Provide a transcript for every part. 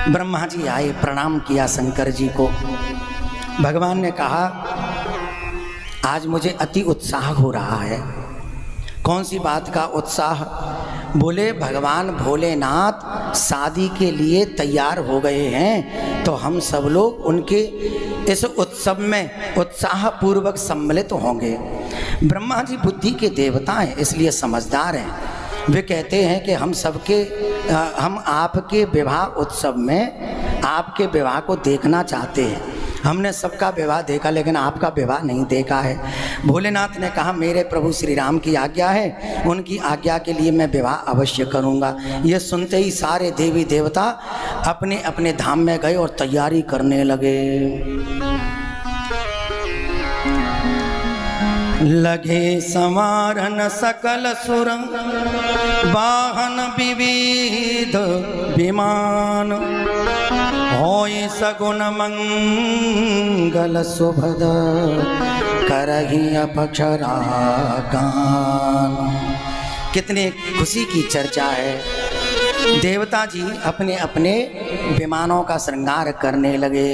ब्रह्मा जी आए, प्रणाम किया शंकर जी को। भगवान ने कहा आज मुझे अति उत्साह हो रहा है। कौन सी बात का उत्साह? बोले भगवान भोलेनाथ शादी के लिए तैयार हो गए हैं, तो हम सब लोग उनके इस उत्सव में उत्साह पूर्वक सम्मिलित होंगे। ब्रह्मा जी बुद्धि के देवता हैं, इसलिए समझदार हैं। वे कहते हैं कि हम आपके विवाह उत्सव में आपके विवाह को देखना चाहते हैं। हमने सबका विवाह देखा लेकिन आपका विवाह नहीं देखा है। भोलेनाथ ने कहा मेरे प्रभु श्री राम की आज्ञा है, उनकी आज्ञा के लिए मैं विवाह अवश्य करूंगा। ये सुनते ही सारे देवी देवता अपने अपने धाम में गए और तैयारी करने लगे। लगे संवारन सकल सुर वाहन विविध विमान, होय सगुन मंगल सुभद करहि अक्षरा गान। कितने खुशी की चर्चा है। देवता जी अपने अपने विमानों का श्रृंगार करने लगे।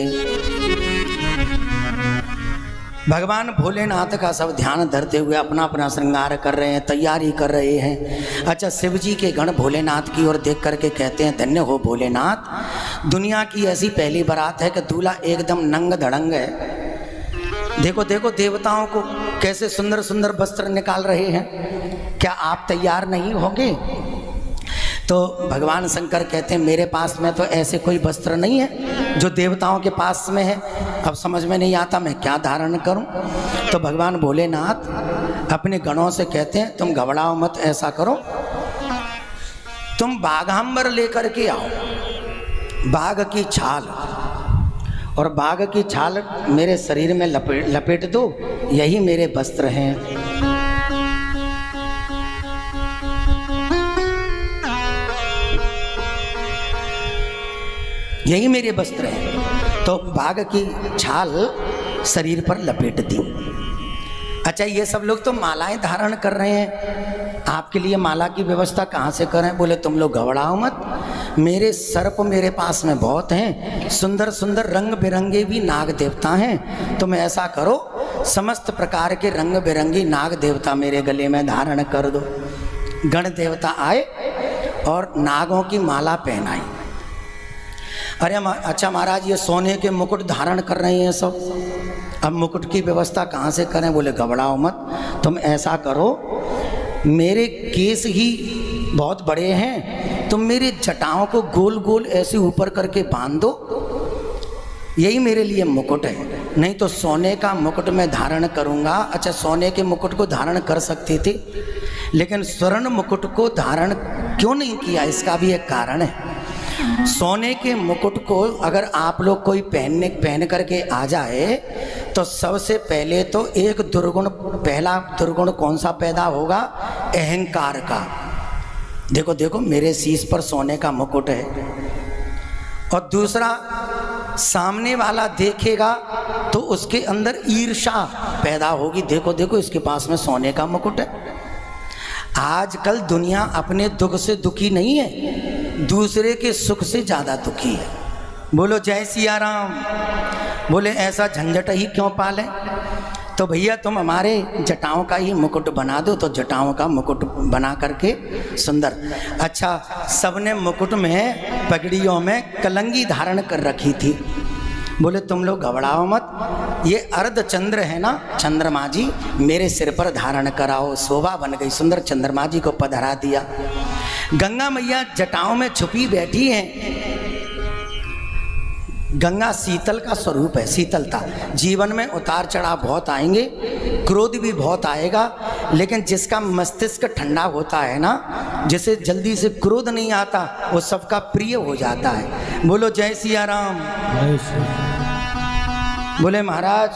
भगवान भोलेनाथ का सब ध्यान धरते हुए अपना अपना श्रृंगार कर रहे हैं, तैयारी कर रहे हैं। अच्छा, शिव जी के गण भोलेनाथ की ओर देख करके कहते हैं धन्य हो भोलेनाथ, दुनिया की ऐसी पहली बारात है कि दूल्हा एकदम नंग धड़ंग है। देखो देखो देवताओं को कैसे सुंदर सुंदर वस्त्र निकाल रहे हैं, क्या आप तैयार नहीं होंगे? तो भगवान शंकर कहते हैं मेरे पास में तो ऐसे कोई वस्त्र नहीं है जो देवताओं के पास में है। अब समझ में नहीं आता मैं क्या धारण करूं। तो भगवान भोलेनाथ अपने गणों से कहते हैं तुम घबराओ मत, ऐसा करो तुम बाघांबर लेकर के आओ, बाघ की छाल, और बाघ की छाल मेरे शरीर में लपेट दो, यही मेरे वस्त्र हैं। यही मेरे वस्त्र हैं। तो बाघ की छाल शरीर पर लपेट दी। अच्छा, ये सब लोग तो मालाएं धारण कर रहे हैं, आपके लिए माला की व्यवस्था कहाँ से करें? बोले तुम लोग घबराओ मत, मेरे सर्प मेरे पास में बहुत हैं, सुंदर सुंदर रंग बिरंगे भी नाग देवता हैं। तुम ऐसा करो समस्त प्रकार के रंग बिरंगी नाग देवता मेरे गले में धारण कर दो। गण देवता आए और नागों की माला पहनाई। अरे अच्छा महाराज, ये सोने के मुकुट धारण कर रहे हैं सब, अब मुकुट की व्यवस्था कहाँ से करें? बोले घबराओ मत, तुम ऐसा करो मेरे केस ही बहुत बड़े हैं, तुम मेरे जटाओं को गोल गोल ऐसे ऊपर करके बांध दो, यही मेरे लिए मुकुट है। नहीं तो सोने का मुकुट मैं धारण करूँगा। अच्छा, सोने के मुकुट को धारण कर सकते थे लेकिन स्वर्ण मुकुट को धारण क्यों नहीं किया? इसका भी एक कारण है। सोने के मुकुट को अगर आप लोग कोई पहन करके आ जाए तो सबसे पहले तो एक दुर्गुण, पहला दुर्गुण कौन सा पैदा होगा? अहंकार का। देखो देखो मेरे शीश पर सोने का मुकुट है, और दूसरा सामने वाला देखेगा तो उसके अंदर ईर्ष्या पैदा होगी। देखो देखो इसके पास में सोने का मुकुट है। आजकल दुनिया अपने दुख से दुखी नहीं है, दूसरे के सुख से ज़्यादा दुखी है। बोलो जय सिया राम। बोले ऐसा झंझट ही क्यों पालें? तो भैया तुम हमारे जटाओं का ही मुकुट बना दो। तो जटाओं का मुकुट बना करके सुंदर। अच्छा, सबने मुकुट में पगड़ियों में कलंगी धारण कर रखी थी। बोले तुम लोग घबराओ मत, ये अर्ध चंद्र है ना, चंद्रमा जी मेरे सिर पर धारण कराओ। शोभा बन गई, सुंदर चंद्रमा जी को पधरा दिया। गंगा मैया जटाओं में छुपी बैठी हैं। गंगा शीतल का स्वरूप है, शीतलता। जीवन में उतार चढ़ाव बहुत आएंगे, क्रोध भी बहुत आएगा, लेकिन जिसका मस्तिष्क ठंडा होता है ना, जिसे जल्दी से क्रोध नहीं आता, वो सबका प्रिय हो जाता है। बोलो जय सिया राम। बोले महाराज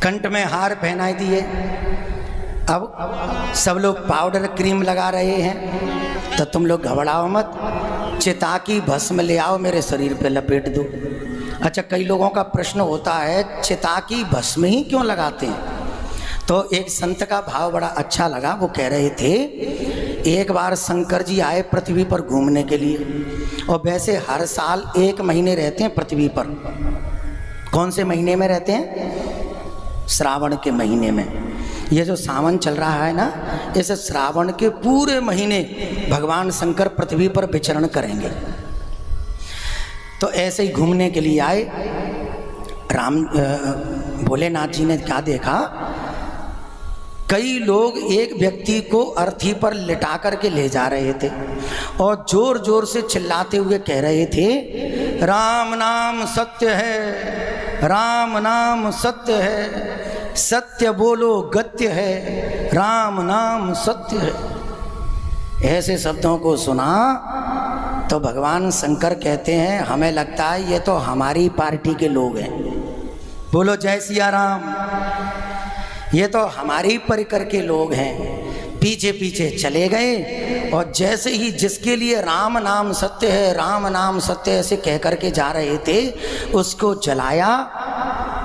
कंठ में हार पहनाई दिए, अब सब लोग पाउडर क्रीम लगा रहे हैं। तो तुम लोग घबराओ मत, चिता की भस्म ले आओ मेरे शरीर पे लपेट दो। अच्छा, कई लोगों का प्रश्न होता है चिता की भस्म ही क्यों लगाते हैं? तो एक संत का भाव बड़ा अच्छा लगा। वो कह रहे थे एक बार शंकर जी आए पृथ्वी पर घूमने के लिए, और वैसे हर साल 1 महीने रहते हैं पृथ्वी पर। कौन से महीने में रहते हैं? श्रावण के महीने में। ये जो सावन चल रहा है ना, इस श्रावण के पूरे महीने भगवान शंकर पृथ्वी पर विचरण करेंगे। तो ऐसे ही घूमने के लिए आए। भोलेनाथ जी ने क्या देखा, कई लोग एक व्यक्ति को अर्थी पर लिटा करके ले जा रहे थे और जोर जोर से चिल्लाते हुए कह रहे थे, राम नाम सत्य है, राम नाम सत्य है, सत्य बोलो गत्य है, राम नाम सत्य है। ऐसे शब्दों को सुना तो भगवान शंकर कहते हैं, हमें लगता है ये तो हमारी पार्टी के लोग हैं, बोलो जय सिया राम, ये तो हमारी परिकर के लोग हैं। पीछे पीछे चले गए और जैसे ही जिसके लिए राम नाम सत्य है, राम नाम सत्य है ऐसे कह करके जा रहे थे, उसको जलाया।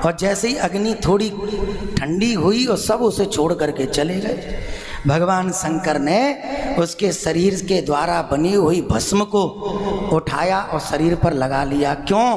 और जैसे ही अग्नि थोड़ी ठंडी हुई और सब उसे छोड़ करके चले गए। भगवान शंकर ने उसके शरीर के द्वारा बनी हुई भस्म को उठाया और शरीर पर लगा लिया। क्यों?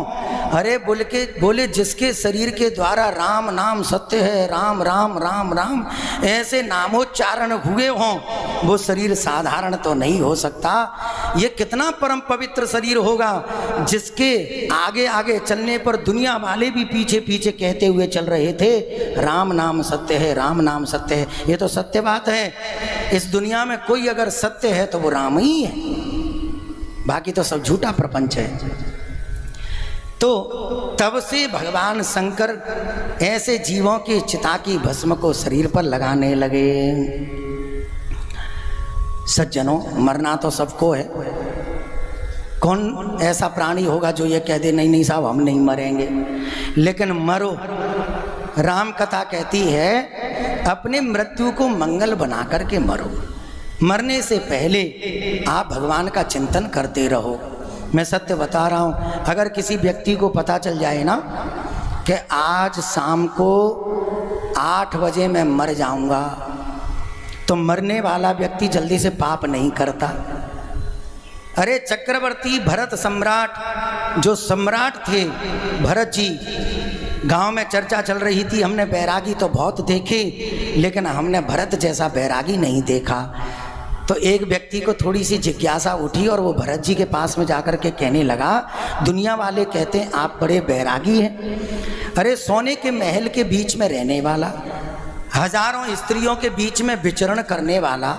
अरे बोले जिसके शरीर के द्वारा राम नाम सत्य है, राम राम राम राम ऐसे नामोच्चारण हुए हों, वो शरीर साधारण तो नहीं हो सकता। ये कितना परम पवित्र शरीर होगा जिसके आगे आगे चलने पर दुनिया वाले भी पीछे पीछे कहते हुए चल रहे थे, राम नाम सत्य है, राम नाम सत्य है। ये तो सत्य बात है। इस दुनिया में कोई अगर सत्य है तो वो राम ही है, बाकी तो सब झूठा प्रपंच है। तो तब से भगवान शंकर ऐसे जीवों की चिता की भस्म को शरीर पर लगाने लगे। सज्जनों, मरना तो सबको है। कौन ऐसा प्राणी होगा जो ये कह दे नहीं नहीं साहब हम नहीं मरेंगे, लेकिन मरो। राम कथा कहती है अपने मृत्यु को मंगल बना करके मरो। मरने से पहले आप भगवान का चिंतन करते रहो। मैं सत्य बता रहा हूँ, अगर किसी व्यक्ति को पता चल जाए ना कि आज शाम को 8 बजे मैं मर जाऊंगा, तो मरने वाला व्यक्ति जल्दी से पाप नहीं करता। अरे चक्रवर्ती भरत सम्राट, जो सम्राट थे भरत जी, गांव में चर्चा चल रही थी, हमने बैरागी तो बहुत देखे लेकिन हमने भरत जैसा बैरागी नहीं देखा। तो एक व्यक्ति को थोड़ी सी जिज्ञासा उठी और वो भरत जी के पास में जाकर के कहने लगा, दुनिया वाले कहते हैं आप बड़े बैरागी हैं। अरे सोने के महल के बीच में रहने वाला, हजारों स्त्रियों के बीच में विचरण करने वाला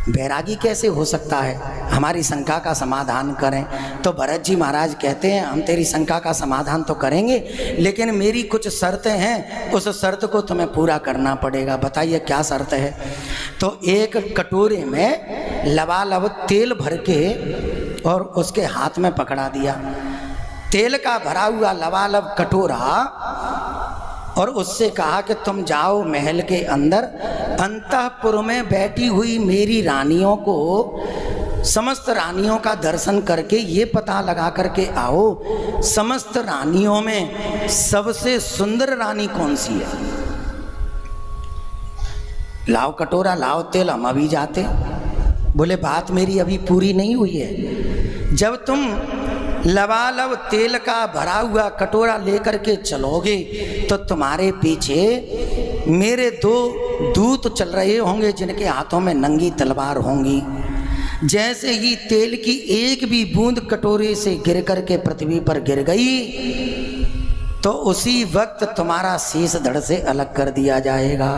बैरागी कैसे हो सकता है? हमारी शंका का समाधान करें। तो भरत जी महाराज कहते हैं हम तेरी शंका का समाधान तो करेंगे, लेकिन मेरी कुछ शर्तें हैं, उस शर्त को तुम्हें पूरा करना पड़ेगा। बताइए क्या शर्त है? तो एक कटोरे में लबालब तेल भर के और उसके हाथ में पकड़ा दिया। तेल का भरा हुआ लबालब कटोरा, और उससे कहा कि तुम जाओ महल के अंदर, अंतःपुर में बैठी हुई मेरी रानियों को, समस्त रानियों का दर्शन करके ये पता लगा करके आओ समस्त रानियों में सबसे सुंदर रानी कौन सी है। लाओ कटोरा, लाओ तेल, हम अभी जाते। बोले बात मेरी अभी पूरी नहीं हुई है। जब तुम लबालब तेल का भरा हुआ कटोरा लेकर के चलोगे तो तुम्हारे पीछे मेरे 2 दूत चल रहे होंगे जिनके हाथों में नंगी तलवार होंगी। जैसे ही तेल की एक भी बूंद कटोरे से गिर करके पृथ्वी पर गिर गई तो उसी वक्त तुम्हारा शीश धड़ से अलग कर दिया जाएगा।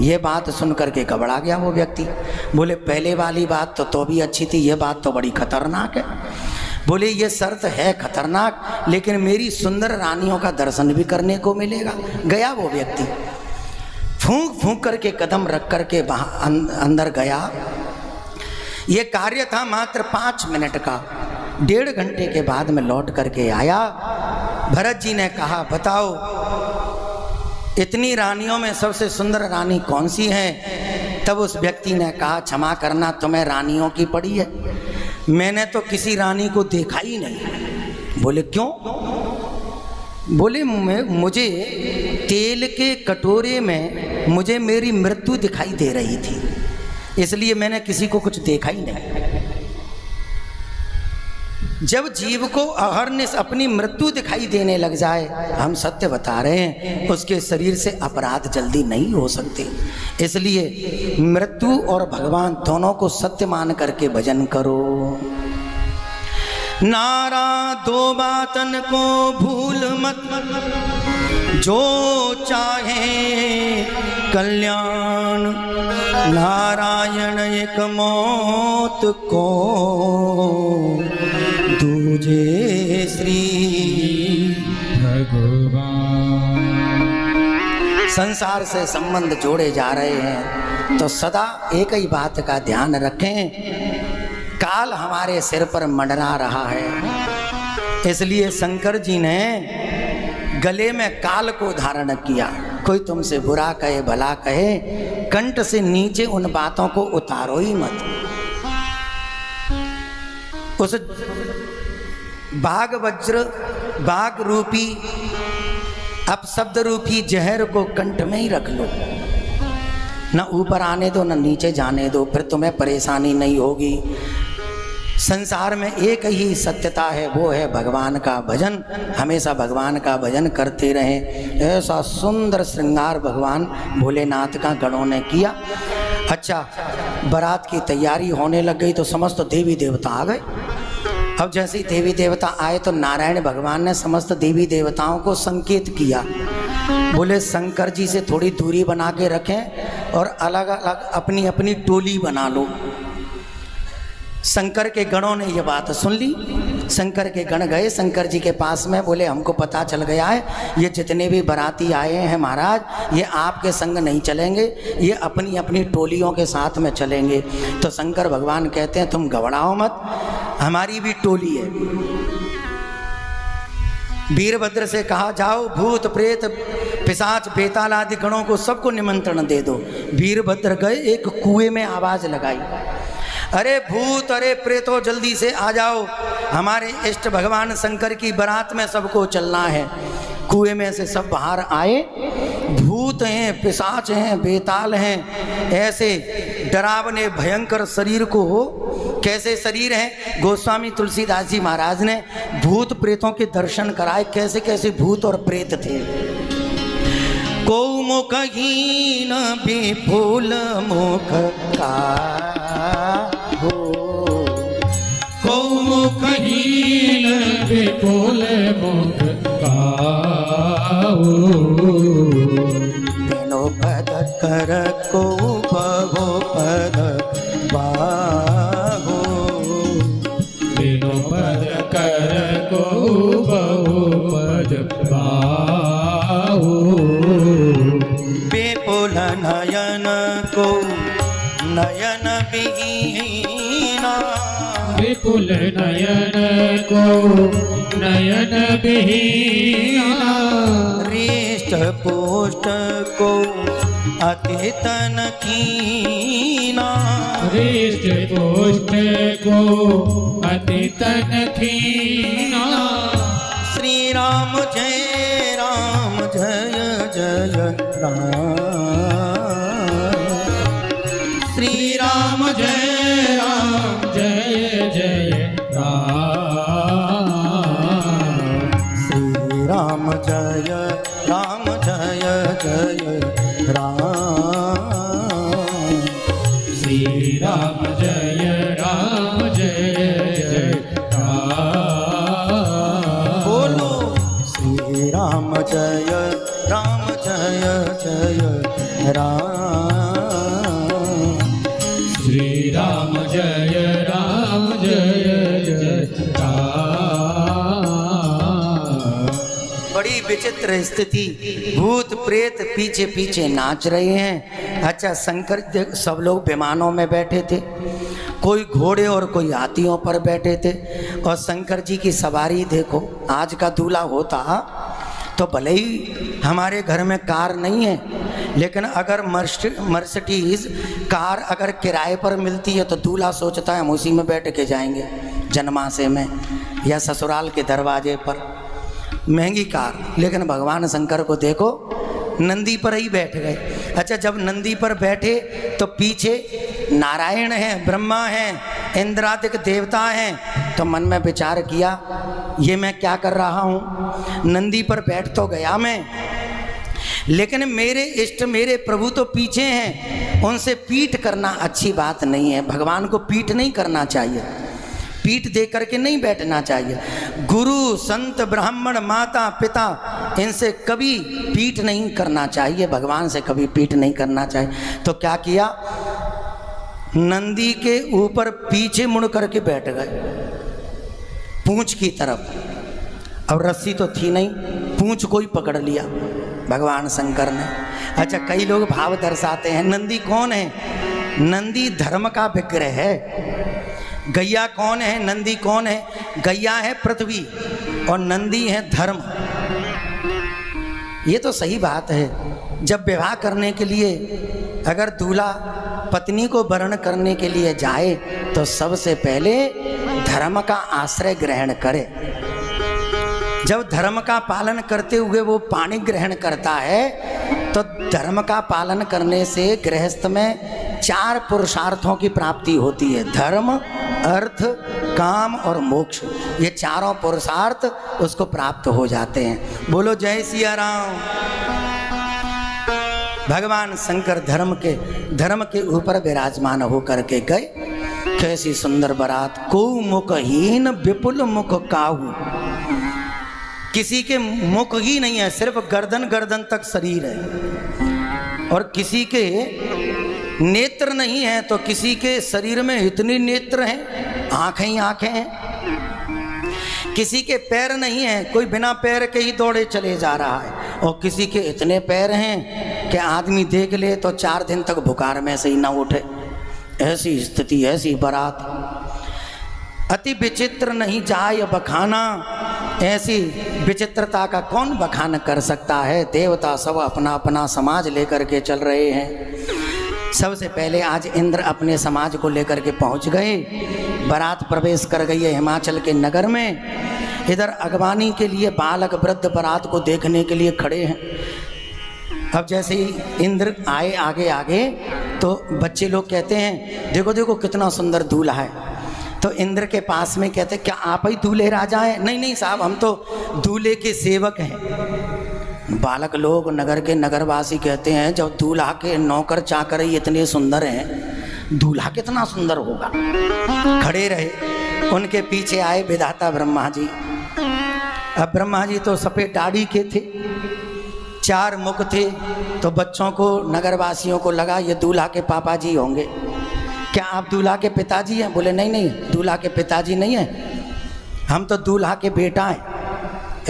ये बात सुन करके घबरा गया वो व्यक्ति। बोले पहले वाली बात तो भी अच्छी थी, ये बात तो बड़ी खतरनाक है। बोले ये शर्त है खतरनाक, लेकिन मेरी सुंदर रानियों का दर्शन भी करने को मिलेगा। गया वो व्यक्ति, फूंक फूंक करके कदम रख करके अंदर गया। ये कार्य था मात्र 5 मिनट का। 1.5 घंटे के बाद में लौट करके आया। भरत जी ने कहा बताओ इतनी रानियों में सबसे सुंदर रानी कौन सी है? तब उस व्यक्ति ने कहा क्षमा करना, तुम्हें रानियों की पड़ी है, मैंने तो किसी रानी को देखा ही नहीं। बोले क्यों? बोले मुझे तेल के कटोरे में मुझे मेरी मृत्यु दिखाई दे रही थी, इसलिए मैंने किसी को कुछ देखा ही नहीं। जब जीव को अहरनिश अपनी मृत्यु दिखाई देने लग जाए, हम सत्य बता रहे हैं, उसके शरीर से अपराध जल्दी नहीं हो सकते। इसलिए मृत्यु और भगवान दोनों को सत्य मान करके भजन करो। नारा दो बातन को भूल मत, जो चाहे कल्याण, नारायण एक मौत को दूजे श्री भगवान। संसार से संबंध जोड़े जा रहे हैं तो सदा एक ही बात का ध्यान रखें, काल हमारे सिर पर मंडरा रहा है। इसलिए शंकर जी ने गले में काल को धारण किया। कोई तुमसे बुरा कहे भला कहे, कंठ से नीचे उन बातों को उतारो ही मत। उस बाघ वज्र, बाघ रूपी अपशब्द रूपी जहर को कंठ में ही रख लो, न ऊपर आने दो न नीचे जाने दो, फिर तुम्हें परेशानी नहीं होगी। संसार में एक ही सत्यता है, वो है भगवान का भजन। हमेशा भगवान का भजन करते रहें। ऐसा सुंदर श्रृंगार भगवान भोलेनाथ का गणों ने किया। अच्छा, बारात की तैयारी होने लग गई तो समस्त देवी देवता आ गए। अब जैसे ही देवी देवता आए तो नारायण भगवान ने समस्त देवी देवताओं को संकेत किया, बोले शंकर जी से थोड़ी दूरी बना के रखें और अलग अलग अपनी अपनी टोली बना लो। शंकर के गणों ने ये बात सुन ली। शंकर के गण गए शंकर जी के पास में, बोले हमको पता चल गया है, ये जितने भी बाराती आए हैं महाराज, ये आपके संग नहीं चलेंगे, ये अपनी अपनी टोलियों के साथ में चलेंगे। तो शंकर भगवान कहते हैं तुम घबराओ मत, हमारी भी टोली है। वीरभद्र से कहा जाओ भूत प्रेत पिशाच बेताल आदि गणों को सबको निमंत्रण दे दो। वीरभद्र गए, एक कुएं में आवाज लगाई, अरे भूत अरे प्रेतो जल्दी से आ जाओ, हमारे इष्ट भगवान शंकर की बारात में सबको चलना है। कुएं में से सब बाहर आए। भूत हैं, पिशाच हैं, बेताल हैं, ऐसे डरावने भयंकर शरीर को हो। कैसे शरीर हैं? गोस्वामी तुलसीदास जी महाराज ने भूत प्रेतों के दर्शन कराए, कैसे कैसे भूत और प्रेत थे। को मुखहीन विपुल मुख का हो, को मुखहीन विपुल मुख का हो, तीनों पद कर को बहु पद बाहो, तीनों पद कर को बहु पद बाहो, विपुल नयन को नयन विहीना, विपुल नयन को नयन विहीना, हृष्ट पुष्ट को अति तन कीना, हृष्ट पुष्ट को अति तन कीना। श्री राम जय जय राम, श्री राम जय राम जय जय राम, श्री राम जय जय राम, श्री राम जय जय राम। बोलो श्री राम जय जय राम, श्री राम जय जय राम। बड़ी विचित्र स्थिति, भूत प्रेत पीछे पीछे नाच रहे हैं। अच्छा, शंकर सब लोग विमानों में बैठे थे, कोई घोड़े और कोई हाथियों पर बैठे थे। और शंकर जी की सवारी देखो, आज का दूल्हा होता तो भले ही हमारे घर में कार नहीं है, लेकिन अगर मर्सिडीज कार अगर किराए पर मिलती है तो दूल्हा सोचता है हम उसी में बैठ के जाएंगे जन्माशय में या ससुराल के दरवाजे पर। महंगी कार, लेकिन भगवान शंकर को देखो नंदी पर ही बैठ गए। अच्छा, जब नंदी पर बैठे तो पीछे नारायण हैं, ब्रह्मा हैं, इंद्रादिक देवता हैं। तो मन में विचार किया, ये मैं क्या कर रहा हूँ? नंदी पर बैठ तो गया मैं, लेकिन मेरे इष्ट मेरे प्रभु तो पीछे हैं, उनसे पीठ करना अच्छी बात नहीं है। भगवान को पीठ नहीं करना चाहिए, पीठ दे करके नहीं बैठना चाहिए। गुरु संत ब्राह्मण माता पिता इनसे कभी पीठ नहीं करना चाहिए, भगवान से कभी पीठ नहीं करना चाहिए। तो क्या किया, नंदी के ऊपर पीछे मुड़ करके बैठ गए, पूंछ की तरफ। अब रस्सी तो थी नहीं, पूंछ को ही पकड़ लिया भगवान शंकर ने। अच्छा, कई लोग भाव दर्शाते हैं, नंदी कौन है? नंदी धर्म का विग्रह है। गैया कौन है? नंदी कौन है? गैया है पृथ्वी और नंदी है धर्म। ये तो सही बात है। जब विवाह करने के लिए अगर दूल्हा पत्नी को वरण करने के लिए जाए तो सबसे पहले धर्म का आश्रय ग्रहण करे। जब धर्म का पालन करते हुए वो पानी ग्रहण करता है तो धर्म का पालन करने से गृहस्थ में 4 पुरुषार्थों की प्राप्ति होती है। धर्म, अर्थ, काम और मोक्ष, ये चारों पुरुषार्थ उसको प्राप्त हो जाते हैं। बोलो जय सिया राम। भगवान शंकर धर्म के ऊपर विराजमान होकर के गए। कैसी सुंदर बारात, को मुखहीन विपुल मुख काहू। किसी के मुख ही नहीं है, सिर्फ गर्दन तक शरीर है। और किसी के नेत्र नहीं है तो किसी के शरीर में इतनी नेत्र हैं, आंखें ही आंखें हैं। किसी के पैर नहीं है, कोई बिना पैर के ही दौड़े चले जा रहा है। और किसी के इतने पैर हैं कि आदमी देख ले तो 4 दिन तक बुखार में से ही ना उठे। ऐसी स्थिति, ऐसी बारात। अति विचित्र नहीं जाय बखाना, ऐसी विचित्रता का कौन बखान कर सकता है। देवता सब अपना अपना समाज लेकर के चल रहे हैं। सबसे पहले आज इंद्र अपने समाज को लेकर के पहुंच गए। बारात प्रवेश कर गई है हिमाचल के नगर में। इधर अगवानी के लिए बालक वृद्ध बारात को देखने के लिए खड़े हैं। अब जैसे ही इंद्र आए आगे आगे तो बच्चे लोग कहते हैं, देखो देखो कितना सुंदर दूल्हा है। तो इंद्र के पास में कहते, क्या आप ही दूल्हे राजा हैं? नहीं नहीं साहब, हम तो दूल्हे के सेवक हैं। बालक लोग, नगर के नगरवासी कहते हैं, जब दूल्हा के नौकर चाकर ही इतने सुंदर हैं, दूल्हा कितना सुंदर होगा। खड़े रहे। उनके पीछे आए विधाता ब्रह्मा जी। अब ब्रह्मा जी तो सफेद दाढ़ी के थे, 4 मुख थे। तो बच्चों को, नगरवासियों को लगा ये दूल्हा के पापा जी होंगे। क्या आप दूल्हा के पिताजी हैं? बोले नहीं नहीं, दूल्हा के पिताजी नहीं हैं, हम तो दूल्हा के बेटा हैं।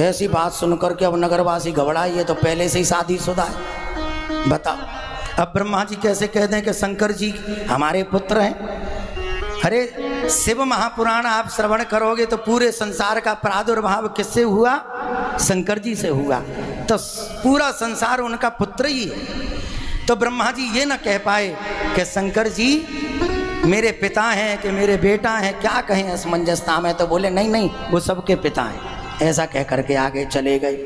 ऐसी बात सुनकर के अब नगरवासी घबराए, ये तो पहले से ही शादीशुदा है। बताओ, अब ब्रह्मा जी कैसे कह दें कि शंकर जी हमारे पुत्र हैं? अरे शिव महापुराण आप श्रवण करोगे तो पूरे संसार का प्रादुर्भाव किससे हुआ? शंकर जी से हुआ। तो पूरा संसार उनका पुत्र ही है। तो ब्रह्मा जी ये ना कह पाए कि शंकर जी मेरे पिता हैं कि मेरे बेटा हैं, क्या कहें असमंजसता में। तो बोले नहीं नहीं, वो सबके पिता हैं। ऐसा कह करके आगे चले गए।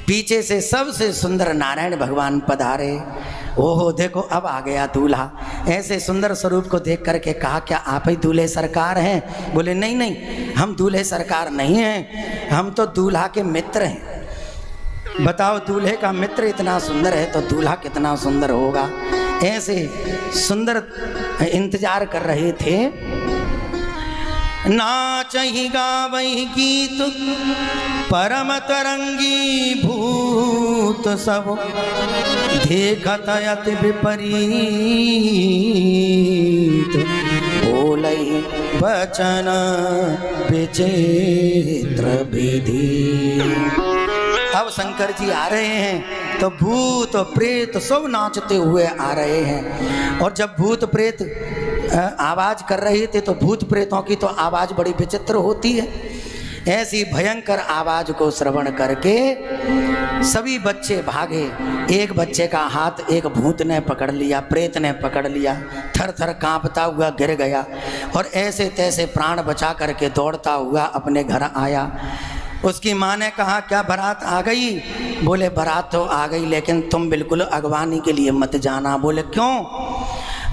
पीछे से सबसे सुंदर नारायण भगवान पधारे। ओहो देखो, अब आ गया दूल्हा। ऐसे सुंदर स्वरूप को देख करके कहा, क्या आप ही दूल्हे सरकार हैं? बोले नहीं नहीं, हम दूल्हे सरकार नहीं हैं, हम तो दूल्हा के मित्र हैं। बताओ, दूल्हे का मित्र इतना सुंदर है तो दूल्हा कितना सुंदर होगा। ऐसे सुंदर इंतजार कर रहे थे। नाचहि गावहि गीत परम तरंगी भूत सब, देखत अति विपरीत बोलहि वचन विचित्र विधि। अब शंकर जी आ रहे हैं तो भूत प्रेत सब नाचते हुए आ रहे हैं। और जब भूत प्रेत आवाज कर रहे थे तो भूत प्रेतों की तो आवाज बड़ी विचित्र होती है। ऐसी भयंकर आवाज को श्रवण करके सभी बच्चे भागे। एक बच्चे का हाथ एक भूत ने पकड़ लिया, प्रेत ने पकड़ लिया, थर थर कांपता हुआ गिर गया और ऐसे तैसे प्राण बचा करके दौड़ता हुआ अपने घर आया। उसकी माँ ने कहा, क्या बारात आ गई? बोले बारात तो आ गई, लेकिन तुम बिल्कुल अगवानी के लिए मत जाना। बोले क्यों?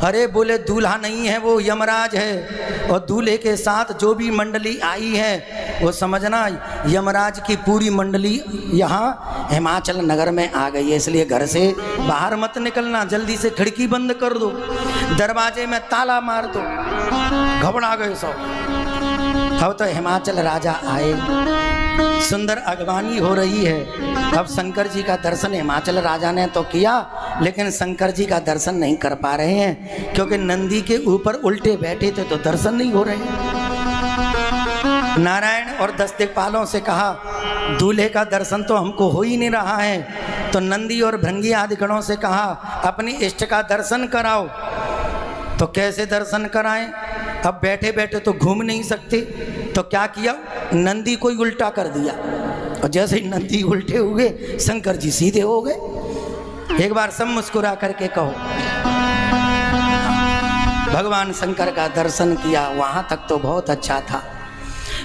अरे बोले दूल्हा नहीं है, वो यमराज है, और दूल्हे के साथ जो भी मंडली आई है वो समझना यमराज की पूरी मंडली यहाँ हिमाचल नगर में आ गई है। इसलिए घर से बाहर मत निकलना, जल्दी से खिड़की बंद कर दो, दरवाजे में ताला मार दो। घबरा गए सब। अब तो हिमाचल राजा आए, सुंदर अगवानी हो रही है। अब शंकर जी का दर्शन हिमाचल राजा ने तो किया, लेकिन शंकर जी का दर्शन नहीं कर पा रहे हैं, क्योंकि नंदी के ऊपर उल्टे बैठे थे तो दर्शन नहीं हो रहे। नारायण और 10 दिक्पालों से कहा दूल्हे का दर्शन तो हमको हो ही नहीं रहा है। तो नंदी और भृंगी आदि गणों से कहा अपनी इष्ट का दर्शन कराओ। तो कैसे दर्शन कराएं? अब बैठे बैठे तो घूम नहीं सकते, तो क्या किया, नंदी को ही उल्टा कर दिया, और जैसे ही नंदी उल्टे हुए शंकर जी सीधे हो गए। एक बार सब मुस्कुरा करके कहो। भगवान शंकर का दर्शन किया, वहाँ तक तो बहुत अच्छा था,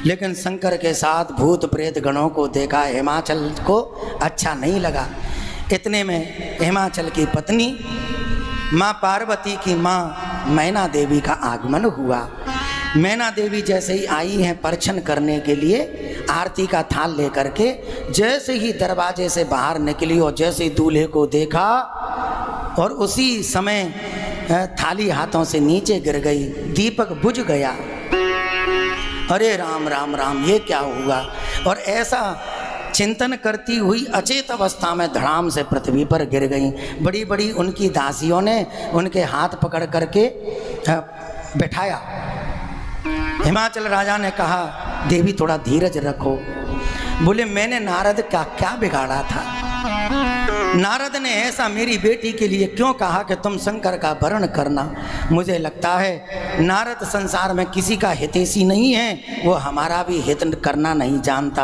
लेकिन शंकर के साथ भूत प्रेत गणों को देखा, हिमाचल को अच्छा नहीं लगा। इतने में हिमाचल की पत्नी माँ पार्वती की माँ मैना देवी का आगमन हुआ। मैना देवी जैसे ही आई हैं परछन करने के लिए आरती का थाल लेकर के, जैसे ही दरवाजे से बाहर निकली और जैसे ही दूल्हे को देखा और उसी समय थाली हाथों से नीचे गिर गई, दीपक बुझ गया। अरे राम राम राम, ये क्या हुआ? और ऐसा चिंतन करती हुई अचेत अवस्था में धड़ाम से पृथ्वी पर गिर गई। बड़ी बड़ी उनकी दासियों ने उनके हाथ पकड़ करके बैठाया। हिमाचल राजा ने कहा देवी थोड़ा धीरज रखो। बोले मैंने नारद का क्या बिगाड़ा था? नारद ने ऐसा मेरी बेटी के लिए क्यों कहा कि तुम शंकर का वरण करना? मुझे लगता है नारद संसार में किसी का हितैषी नहीं है, वो हमारा भी हित करना नहीं जानता।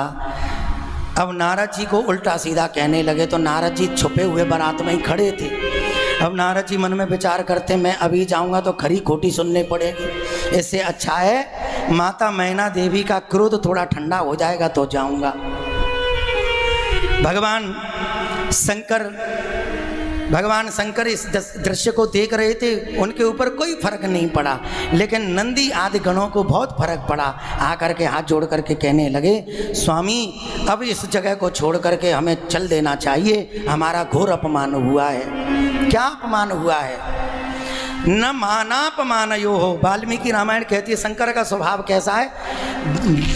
अब नारद जी को उल्टा सीधा कहने लगे, तो नारद जी छुपे हुए बारात में ही खड़े थे। अब नारद जी मन में विचार करते मैं अभी जाऊंगा तो खरी खोटी सुनने पड़ेगी, इससे अच्छा है माता मैना देवी का क्रोध थोड़ा ठंडा हो जाएगा तो जाऊंगा। भगवान शंकर इस दृश्य को देख रहे थे, उनके ऊपर कोई फर्क नहीं पड़ा, लेकिन नंदी आदि गणों को बहुत फर्क पड़ा। आकर के हाथ जोड़ करके कहने लगे स्वामी अब इस जगह को छोड़ करके हमें चल देना चाहिए, हमारा घोर अपमान हुआ है। क्या अपमान हुआ है? न मानापमानयो हो। वाल्मीकि रामायण कहती है शंकर का स्वभाव कैसा है?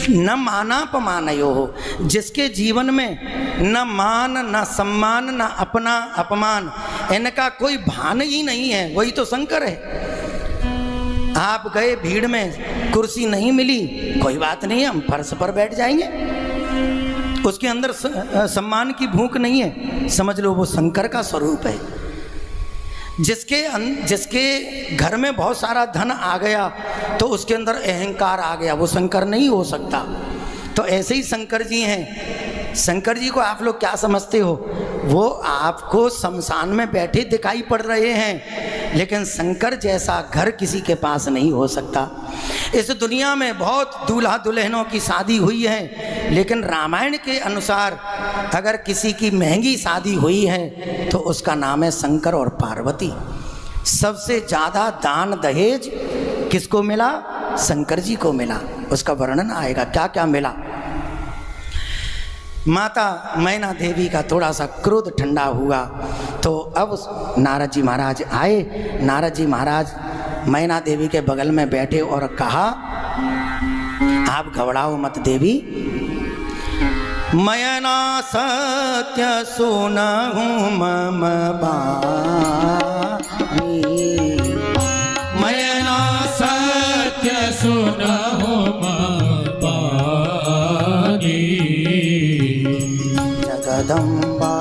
न मानापमानयो हो। जिसके जीवन में न मान न सम्मान न अपना अपमान, इनका कोई भान ही नहीं है, वही तो शंकर है। आप गए भीड़ में, कुर्सी नहीं मिली, कोई बात नहीं, हम फर्श पर बैठ जाएंगे। उसके अंदर सम्मान की भूख नहीं है, समझ लो वो शंकर का स्वरूप है। जिसके घर में बहुत सारा धन आ गया तो उसके अंदर अहंकार आ गया, वो शंकर नहीं हो सकता। तो ऐसे ही शंकर जी हैं। शंकर जी को आप लोग क्या समझते हो? वो आपको शमशान में बैठे दिखाई पड़ रहे हैं, लेकिन शंकर जैसा घर किसी के पास नहीं हो सकता। इस दुनिया में बहुत दूल्हा दुल्हनों की शादी हुई है, लेकिन रामायण के अनुसार अगर किसी की महंगी शादी हुई है तो उसका नाम है शंकर और पार्वती। सबसे ज़्यादा दान दहेज किसको मिला? शंकर जी को मिला। उसका वर्णन आएगा क्या क्या मिला। माता मैना देवी का थोड़ा सा क्रोध ठंडा हुआ, तो अब नारद जी महाराज आए। नारद जी महाराज मैना देवी के बगल में बैठे और कहा आप घबराओ मत देवी, मैना सत्य सुनहु मम बानी, मैना सत्य सुनहु मम बानी, जगदम्बा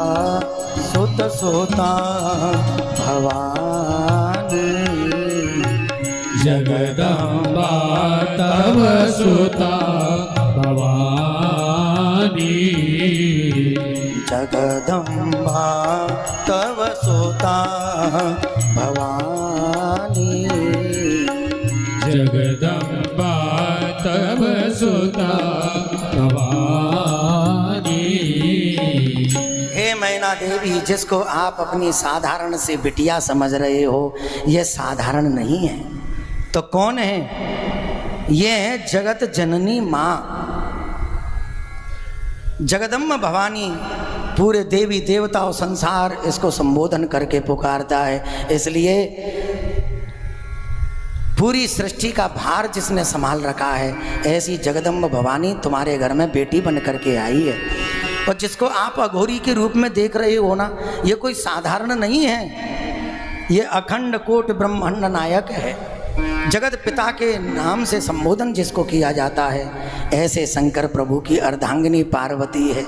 सुत सुता भवानी, जगदम्बा तव सुता भवानी, जगदम्बा तव सुता भवानी, जगदम्बा तव सुता भवानी। हे मैना देवी, देवी जिसको आप अपनी साधारण सी बिटिया समझ रहे हो, ये साधारण नहीं है। तो कौन है? ये है जगत जननी माँ, जगदम्बा भवानी। पूरे देवी देवता और संसार इसको संबोधन करके पुकारता है। इसलिए पूरी सृष्टि का भार जिसने संभाल रखा है, ऐसी जगदम्बा भवानी तुम्हारे घर में बेटी बन करके आई है। और जिसको आप अघोरी के रूप में देख रहे हो ना, ये कोई साधारण नहीं है, ये अखंड कोट ब्रह्मांड नायक है। जगत पिता के नाम से संबोधन जिसको किया जाता है, ऐसे शंकर प्रभु की अर्धांगिनी पार्वती है।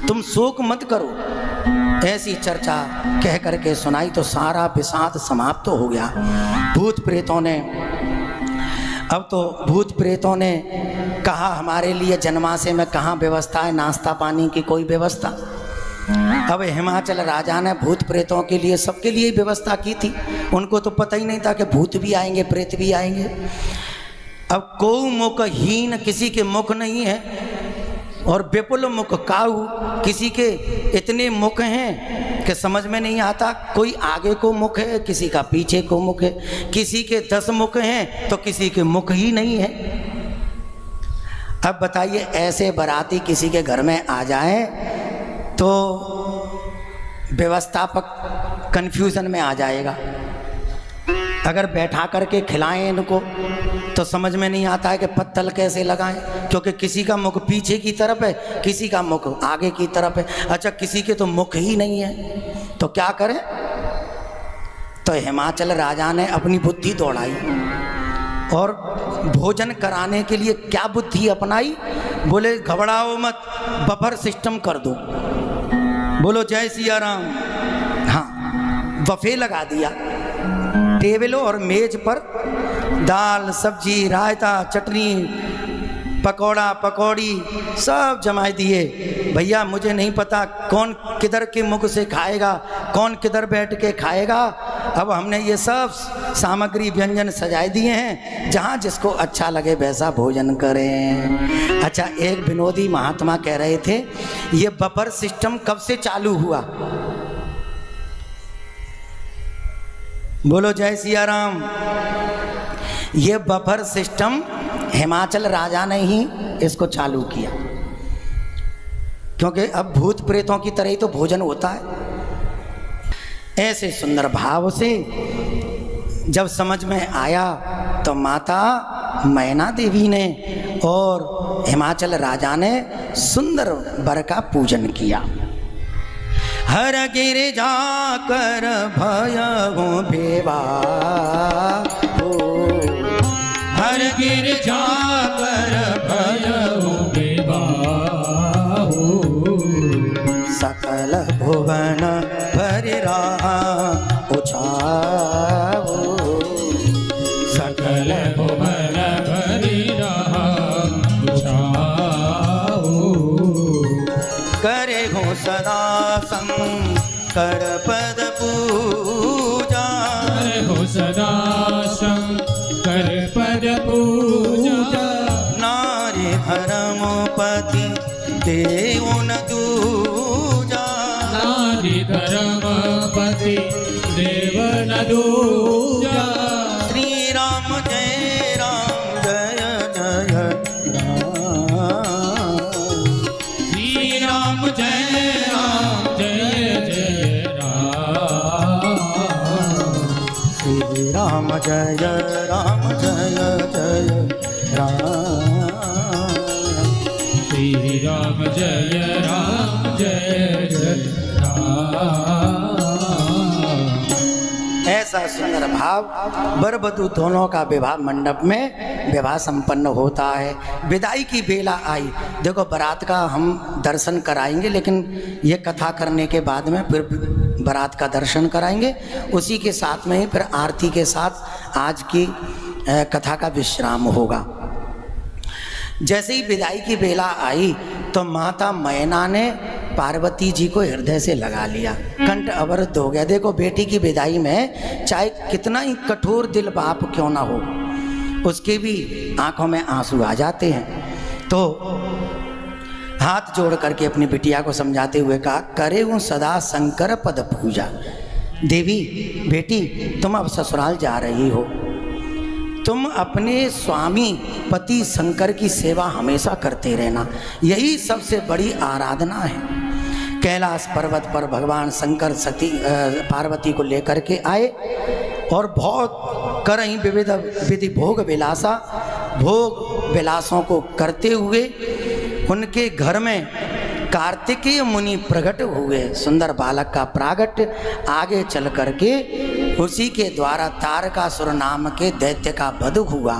तुम शोक मत करो, ऐसी चर्चा कह करके सुनाई तो सारा विषाद समाप्त हो गया। भूत प्रेतों ने कहा हमारे लिए जन्माशय में कहाँ व्यवस्था है, नाश्ता पानी की कोई व्यवस्था। अब हिमाचल राजा ने भूत प्रेतों के लिए, सबके लिए व्यवस्था की थी। उनको तो पता ही नहीं था कि भूत भी आएंगे, प्रेत भी आएंगे। अब को मुखहीन, किसी के मुख नहीं है, और विपुल मुख काऊ, किसी के इतने मुख हैं कि समझ में नहीं आता। कोई आगे को मुख है, किसी का पीछे को मुख है, किसी के 10 मुख हैं तो किसी के मुख ही नहीं है। अब बताइए, ऐसे बाराती किसी के घर में आ जाए तो व्यवस्थापक कन्फ्यूज़न में आ जाएगा। अगर बैठा करके खिलाएं इनको तो समझ में नहीं आता है कि पत्तल कैसे लगाएं, क्योंकि किसी का मुख पीछे की तरफ है, किसी का मुख आगे की तरफ है। अच्छा, किसी के तो मुख ही नहीं है, तो क्या करें? तो हिमाचल राजा ने अपनी बुद्धि दौड़ाई और भोजन कराने के लिए क्या बुद्धि अपनाई? बोले घबराओ मत, बफर सिस्टम कर दो। बोलो जय सिया राम। हाँ, बफे लगा दिया। टेबलों और मेज पर दाल, सब्जी, रायता, चटनी, पकौड़ा, पकौड़ी सब जमा दिए। भैया मुझे नहीं पता कौन किधर के मुख से खाएगा, कौन किधर बैठ के खाएगा। अब हमने ये सब सामग्री व्यंजन सजाए दिए हैं, जहाँ जिसको अच्छा लगे वैसा भोजन करें। अच्छा, एक विनोदी महात्मा कह रहे थे, ये बफर सिस्टम कब से चालू हुआ? बोलो जय सिया राम। ये बफर सिस्टम हिमाचल राजा ने ही इसको चालू किया, क्योंकि अब भूत प्रेतों की तरह ही तो भोजन होता है। ऐसे सुंदर भाव से जब समझ में आया तो माता मैना देवी ने और हिमाचल राजा ने सुंदर वर का पूजन किया। हर गिर जाकर भयहूँ बेवा हो, हर गिर जाकर भयहूँ बेवा हो, सकल भुवन भरिरा उछाओ, सकल भुवन भरिरा उछाओ, करे हो सदा शंकर पद पूजा, करे हो सदा शंकर पद पूजा, नारी धर्मपति देव न दूजा, नारी धर्मपति देव न दूजा, श्री राम जय राम जय जय राम, श्री राम जय राम जय जय राम, श्री राम जय राम जय जय राम, श्री राम जय राम जय जय राम। ऐसा सुंदर भाव वर वधू दोनों का विवाह मंडप में विवाह संपन्न होता है। विदाई की बेला आई। देखो, बारात का हम दर्शन कराएंगे, लेकिन ये कथा करने के बाद में फिर बारात का दर्शन कराएंगे। उसी के साथ में ही फिर आरती के साथ आज की कथा का विश्राम होगा। जैसे ही विदाई की बेला आई तो माता मैना ने पार्वती जी को हृदय से लगा लिया, कंठ अवरुद्ध हो गया। देखो, बेटी की विदाई में चाहे कितना ही कठोर दिल बाप क्यों ना हो, उसके भी आंखों में आंसू आ जाते हैं। तो हाथ जोड़ करके अपनी बिटिया को समझाते हुए कहा, करे हूँ सदा शंकर पद पूजा। देवी बेटी, तुम अब ससुराल जा रही हो, तुम अपने स्वामी पति शंकर की सेवा हमेशा करते रहना, यही सबसे बड़ी आराधना है। कैलाश पर्वत पर भगवान शंकर सती पार्वती को लेकर के आए और बहुत करहीं विविध विधि भोग विलासों को करते हुए उनके घर में कार्तिकेय मुनि प्रकट हुए। सुंदर बालक का प्रागट आगे चल करके उसी के द्वारा तारकासुर नाम के दैत्य का वध हुआ।